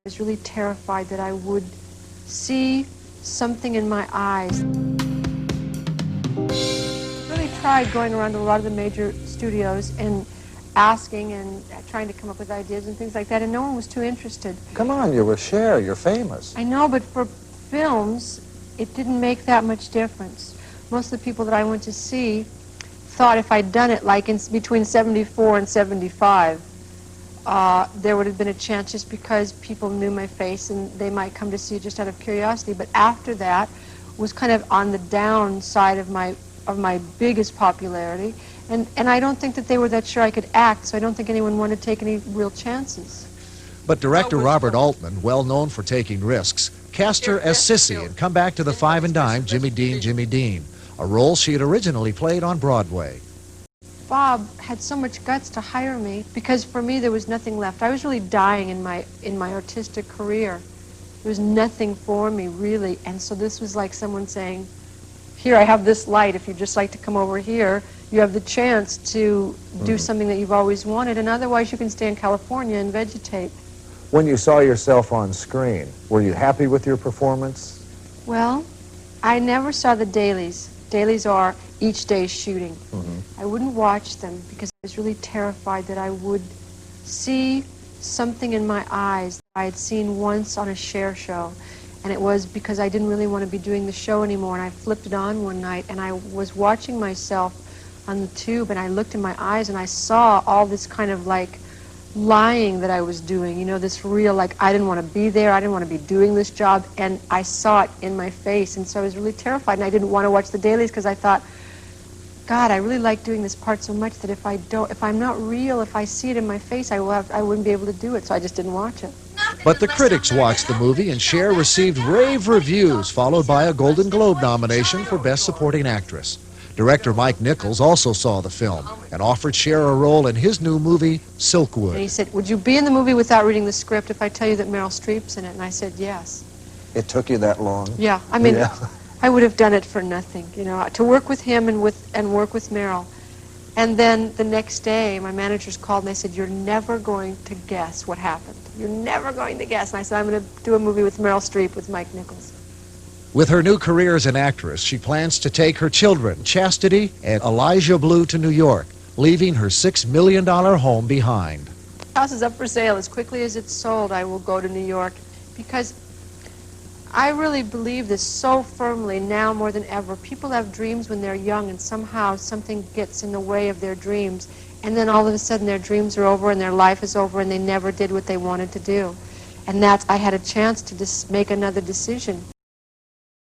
I was really terrified that I would see something in my eyes. I really tried going around to a lot of the major studios and asking and trying to come up with ideas and things like that, and no one was too interested. Come on, you're with Cher, you're famous. I know, but for films, it didn't make that much difference. Most of the people that I went to see thought if I'd done it like in between 74 and 75, there would have been a chance just because people knew my face and they might come to see it just out of curiosity. But after that was kind of on the downside of my biggest popularity. And I don't think that they were that sure I could act, so I don't think anyone wanted to take any real chances. But director Robert Altman, well known for taking risks, cast her as Sissy in Come Back to the Five and Dime, Jimmy Dean, Jimmy Dean, a role she had originally played on Broadway. Bob had so much guts to hire me because for me there was nothing left. I was really dying in my artistic career. There was nothing for me really, and so this was like someone saying, here, I have this light. If you'd just like to come over here, you have the chance to do something that you've always wanted, and otherwise you can stay in California and vegetate. When you saw yourself on screen, were you happy with your performance? Well, I never saw the dailies. Dailies are each day's shooting. I wouldn't watch them because I was really terrified that I would see something in my eyes that I had seen once on a Cher show. And it was because I didn't really want to be doing the show anymore, and I flipped it on one night, and I was watching myself on the tube, and I looked in my eyes, and I saw all this kind of like lying that I was doing, you know, this real, like, I didn't want to be there, I didn't want to be doing this job, and I saw it in my face, and so I was really terrified, and I didn't want to watch the dailies because I thought, God, I really like doing this part so much that if I'm not real, if I see it in my face, I wouldn't be able to do it, so I just didn't watch it. But the critics watched the movie, and Cher received rave reviews, followed by a Golden Globe nomination for Best Supporting Actress. Director Mike Nichols also saw the film and offered Cher a role in his new movie, Silkwood. And he said, would you be in the movie without reading the script if I tell you that Meryl Streep's in it? And I said, yes. It took you that long? Yeah, I mean, I would have done it for nothing, you know, to work with him and work with Meryl. And then the next day, my managers called and they said, you're never going to guess what happened. You're never going to guess. And I said, I'm going to do a movie with Meryl Streep with Mike Nichols. With her new career as an actress, she plans to take her children, Chastity and Elijah Blue, to New York, leaving her $6 million home behind. The house is up for sale. As quickly as it's sold, I will go to New York because I really believe this so firmly now more than ever. People have dreams when they're young, and somehow something gets in the way of their dreams, and then all of a sudden their dreams are over and their life is over and they never did what they wanted to do. And I had a chance to just make another decision.